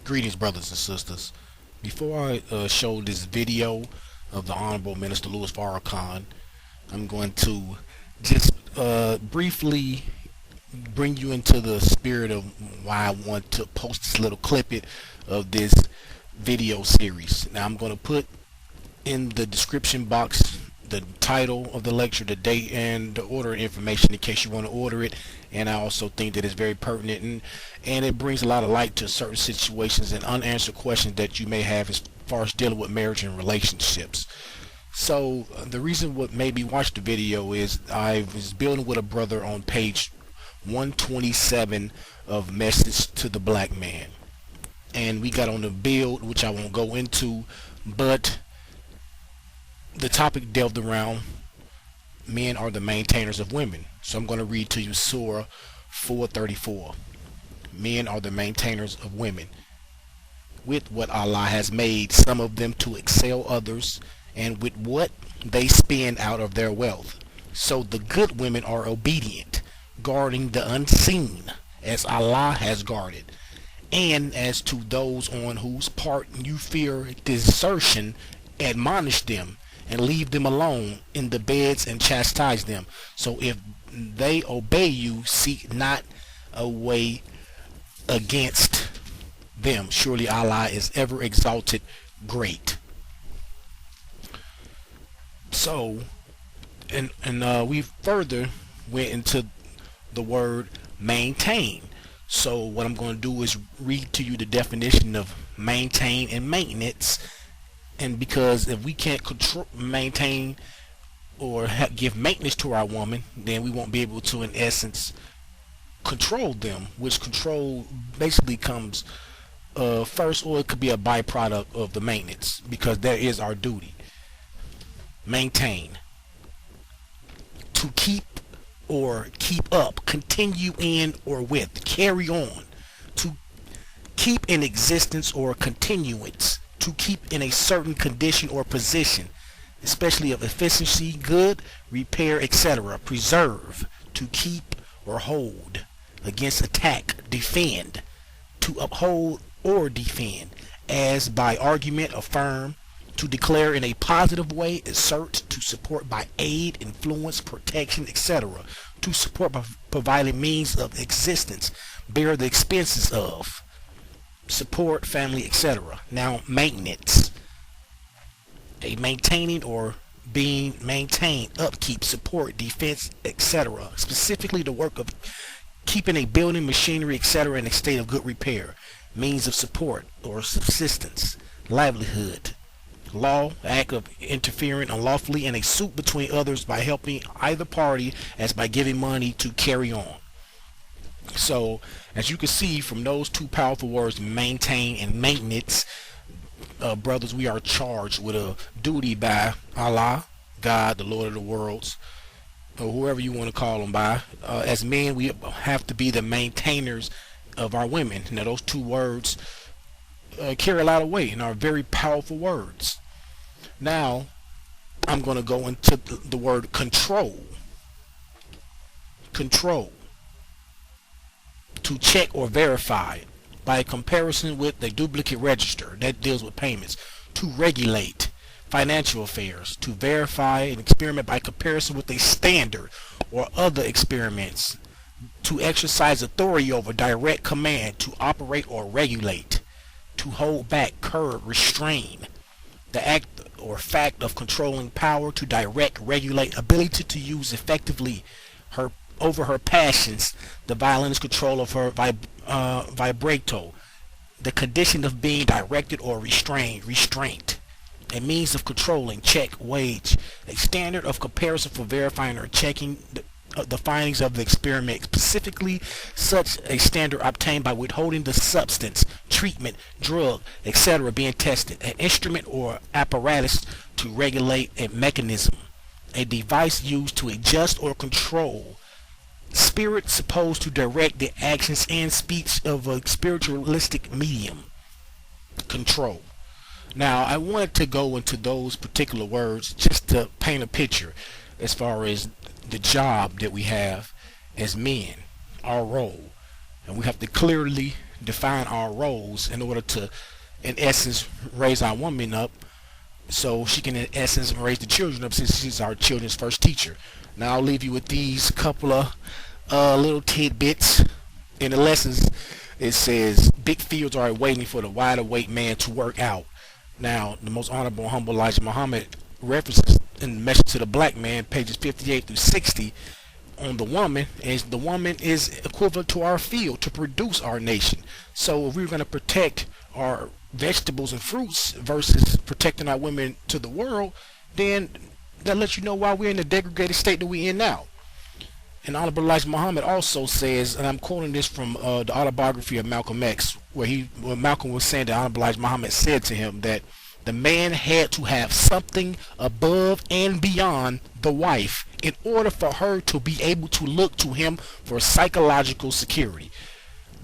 Greetings, brothers and sisters. Before I show this video of the Honorable Minister Louis Farrakhan, I'm going to just briefly bring you into the spirit of why I want to post this little clip of this video series. Now, I'm going to put in the description box the title of the lecture, the date, and the order information in case you want to order it. And I also think that it's very pertinent and it brings a lot of light to certain situations and unanswered questions that you may have as far as dealing with marriage and relationships. So the reason what made me watch the video is I was building with a brother on page 127 of Message to the Black Man, and we got on the build, which I won't go into, but the topic delved around men are the maintainers of women. So I'm going to read to you Surah 434. Men are the maintainers of women with what Allah has made some of them to excel others, and with what they spend out of their wealth. So the good women are obedient, guarding the unseen as Allah has guarded. And as to those on whose part you fear desertion, admonish them and leave them alone in the beds and chastise them. So if they obey you, seek not a way against them. Surely Allah is ever exalted great. So and we further went into the word maintain. So what I'm going to do is read to you the definition of maintain and maintenance. And because if we can't maintain or give maintenance to our woman, then we won't be able to, in essence, control them, which control basically comes first, or it could be a byproduct of the maintenance, because that is our duty. Maintain. To keep or keep up, continue in or with, carry on. To keep in existence or continuance. To keep in a certain condition or position, especially of efficiency, good, repair, etc. Preserve, to keep or hold, against attack, defend, to uphold or defend, as by argument, affirm, to declare in a positive way, assert, to support by aid, influence, protection, etc. To support by providing means of existence, bear the expenses of, support family, etc. Now, maintenance, a maintaining or being maintained, upkeep, support, defense, etc. Specifically the work of keeping a building, machinery, etc. in a state of good repair, means of support or subsistence, livelihood, law, act of interfering unlawfully in a suit between others by helping either party as by giving money to carry on. So as you can see from those two powerful words, maintain and maintenance, brothers, we are charged with a duty by Allah, God, the Lord of the worlds, or whoever you want to call them by. As men, we have to be the maintainers of our women. Now those two words carry a lot of weight and are very powerful words. Now I'm going to go into the word control. Control. To check or verify by comparison with a duplicate register that deals with payments. To regulate financial affairs. To verify an experiment by comparison with a standard or other experiments. To exercise authority over, direct command. To operate or regulate. To hold back, curb, restrain. The act or fact of controlling power. To direct, regulate, ability to use effectively over her passions, the violence control of her vibrato, the condition of being directed or restrained, restraint, a means of controlling, check, wage, a standard of comparison for verifying or checking the findings of the experiment, specifically such a standard obtained by withholding the substance, treatment, drug, etc. being tested, an instrument or apparatus to regulate a mechanism, a device used to adjust or control, spirit supposed to direct the actions and speech of a spiritualistic medium. Control. Now I wanted to go into those particular words just to paint a picture as far as the job that we have as men, our role, and we have to clearly define our roles in order to, in essence, raise our woman up so she can, in essence, raise the children up since she's our children's first teacher. Now, I'll leave you with these couple of little tidbits. In the lessons, it says, big fields are waiting for the wide awake man to work out. Now, the most honorable and humble Elijah Muhammad references in the message to the black man, pages 58 through 60, on the woman, is the woman is equivalent to our field to produce our nation. So if we're going to protect our vegetables and fruits versus protecting our women to the world, then that lets you know why we're in the degraded state that we're in now. And Honorable Elijah Muhammad also says, and I'm quoting this from the autobiography of Malcolm X, where Malcolm was saying that Honorable Elijah Muhammad said to him that the man had to have something above and beyond the wife in order for her to be able to look to him for psychological security.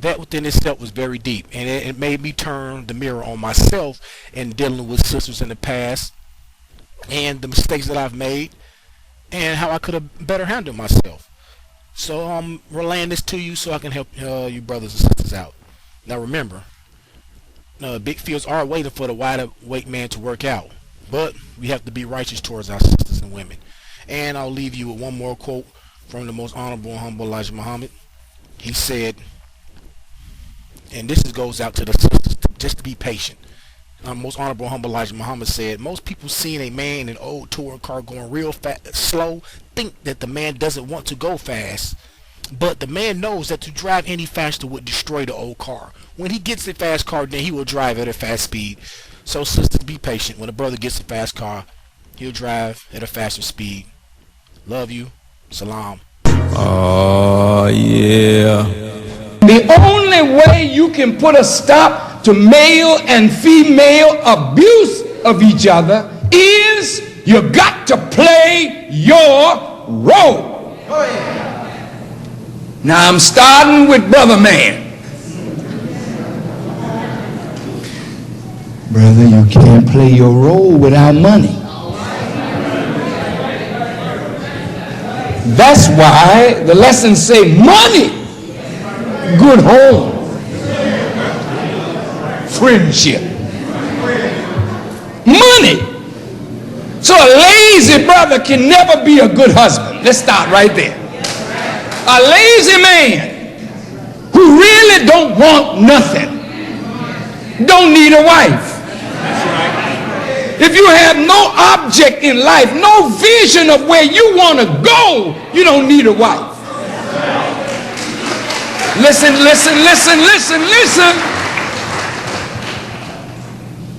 That within itself was very deep, and it made me turn the mirror on myself in dealing with sisters in the past and the mistakes that I've made and how I could have better handled myself. So I'm relaying this to you so I can help you brothers and sisters out. Now remember, big fields are waiting for the wide awake man to work out, but we have to be righteous towards our sisters and women. And I'll leave you with one more quote from the most honorable and humble Elijah Muhammad. He said, and this goes out to the sisters, just to be patient. Most honorable and humble Elijah Muhammad said, most people seeing a man in an old touring car going real slow think that the man doesn't want to go fast. But the man knows that to drive any faster would destroy the old car. When he gets a fast car, then he will drive at a fast speed. So sisters, be patient. When a brother gets a fast car, he'll drive at a faster speed. Love you. Salam. Oh, yeah. The only way you can put a stop to male and female abuse of each other is you got to play your role. Now I'm starting with Brother Man. Brother, you can't play your role without money. That's why the lessons say money, good home, friendship, money. So a lazy brother can never be a good husband. Let's start right there. A lazy man who really don't want nothing, don't need a wife. If you have no object in life, no vision of where you want to go, you don't need a wife. Listen, listen, listen, listen, listen.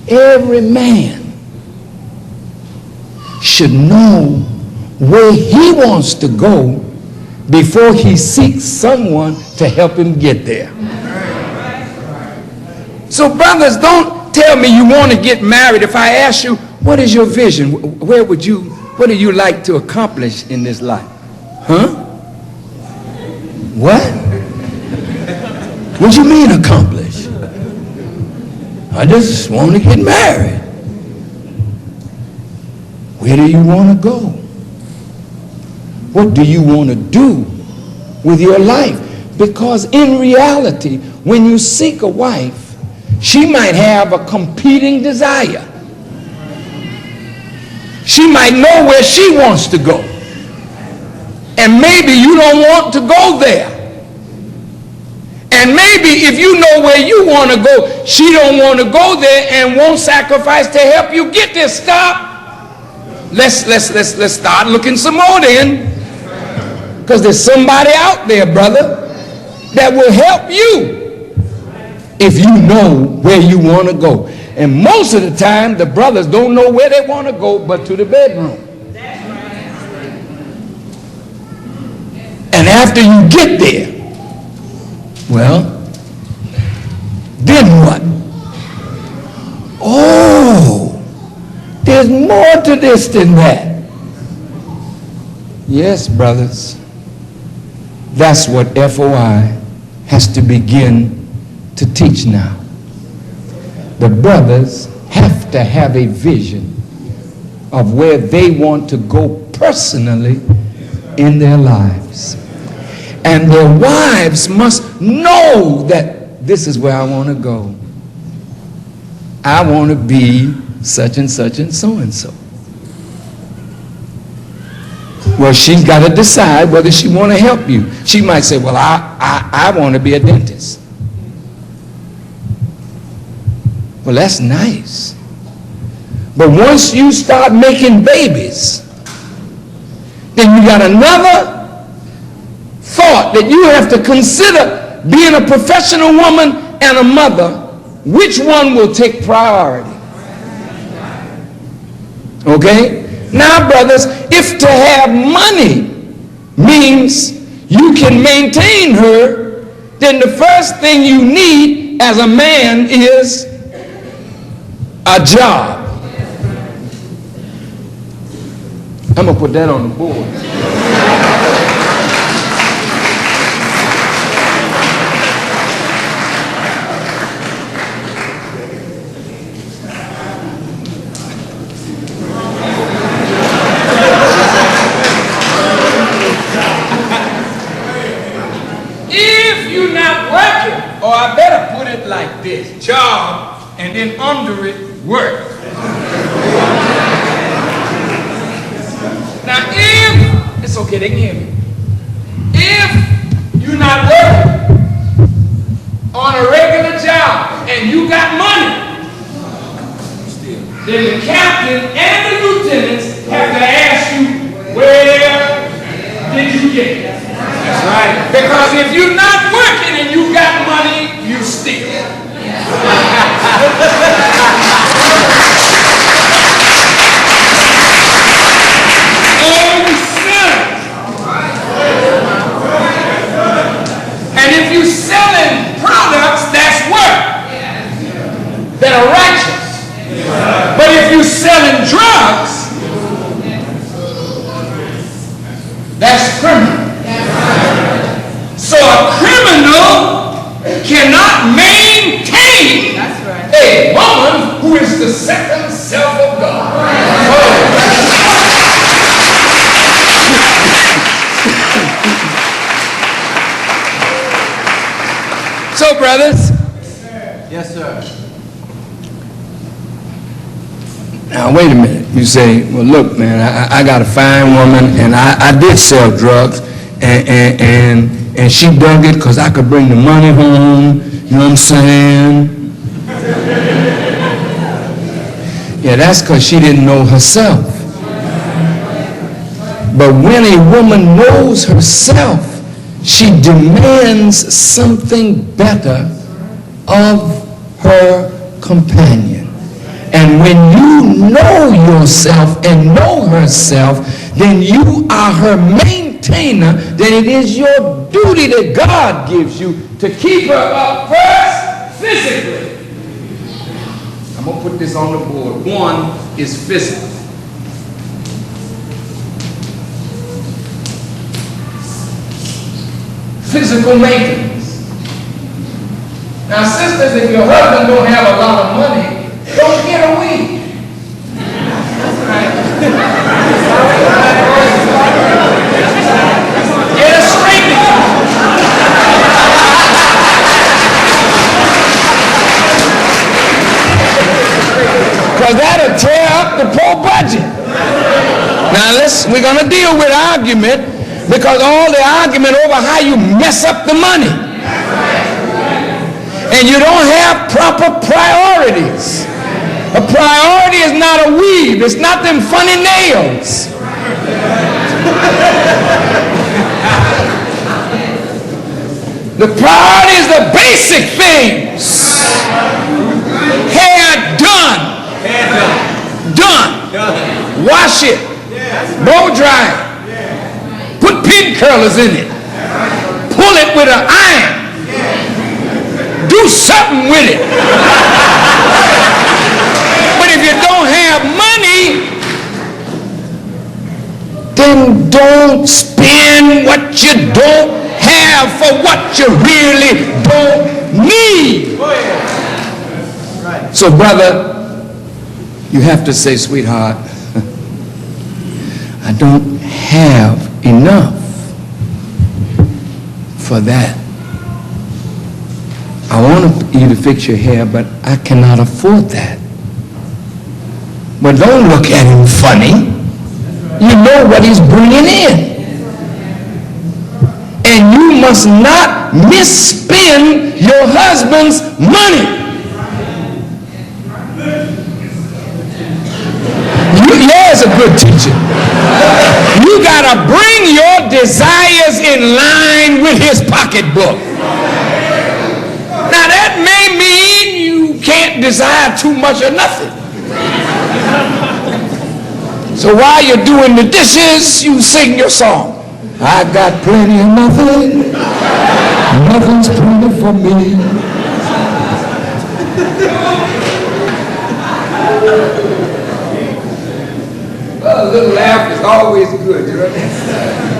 Every man should know where he wants to go before he seeks someone to help him get there. So brothers, don't tell me you want to get married. If I ask you, what is your vision? What do you like to accomplish in this life? Huh? What? What do you mean accomplish? I just want to get married. Where do you want to go? What do you want to do with your life? Because in reality, when you seek a wife, she might have a competing desire. She might know where she wants to go. And maybe you don't want to go there. And maybe if you know where you want to go, she don't want to go there and won't sacrifice to help you get there. Stop. Let's start looking some more then. Because there's somebody out there, brother, that will help you if you know where you want to go. And most of the time, the brothers don't know where they want to go but to the bedroom. And after you get there, well, then what? Oh, there's more to this than that. Yes, brothers, that's what FOI has to begin to teach now. The brothers have to have a vision of where they want to go personally in their lives. And their wives must know that this is where I want to go. I want to be such and such and so and so. Well, she's got to decide whether she want to help you. She might say, well, I want to be a dentist. Well, that's nice. But once you start making babies, then you got another thought that you have to consider. Being a professional woman and a mother, which one will take priority? Okay? Now, brothers, if to have money means you can maintain her, then the first thing you need as a man is a job. I'm going to put that on the board. Or I better put it like this: job, and then under it, work. Now, if, it's okay, they can hear me. If you're not working on a regular job and you got money, then the captain and the lieutenants have to ask you, where did you get it? That's right. Because if you're not working and you got money, you steal. And if you're selling products, that's work that are righteous. But if you're selling drugs, that's criminal. So a criminal cannot maintain a woman who is the second self of God. So, brothers. Yes, sir. Now, wait a minute. You say, well, look, man, I got a fine woman, and I did sell drugs, and she dug it because I could bring the money home. You know what I'm saying? Yeah, that's because she didn't know herself. But when a woman knows herself, she demands something better of her companion. And when you know yourself and know herself, then you are her maintainer. Then it is your duty that God gives you to keep her up first physically. I'm going to put this on the board. One is physical. Physical maintenance. Now, sisters, if your husband don't have a lot of money, don't get a weed. Get a straightening. Because that'll tear up the poor budget. Now, we're going to deal with argument, because all the argument over how you mess up the money. And you don't have proper priorities. A priority is not a weave. It's not them funny nails. The priority is the basic things. Hair done. Done. Wash it. Blow dry it. Put pin curlers in it. Pull it with an iron. Do something with it. But if you don't have money, then don't spend what you don't have for what you really don't need. So, brother, you have to say, sweetheart, I don't have enough for that. I want you to fix your hair, but I cannot afford that. But don't look at him funny. You know what he's bringing in. And you must not misspend your husband's money. Here's a good teacher. You got to bring your desires in line with his pocketbook. Now that may mean you can't desire too much or nothing. So while you're doing the dishes, you sing your song. I got plenty of nothing. Nothing's plenty for me. Well, a little laugh is always good, you know?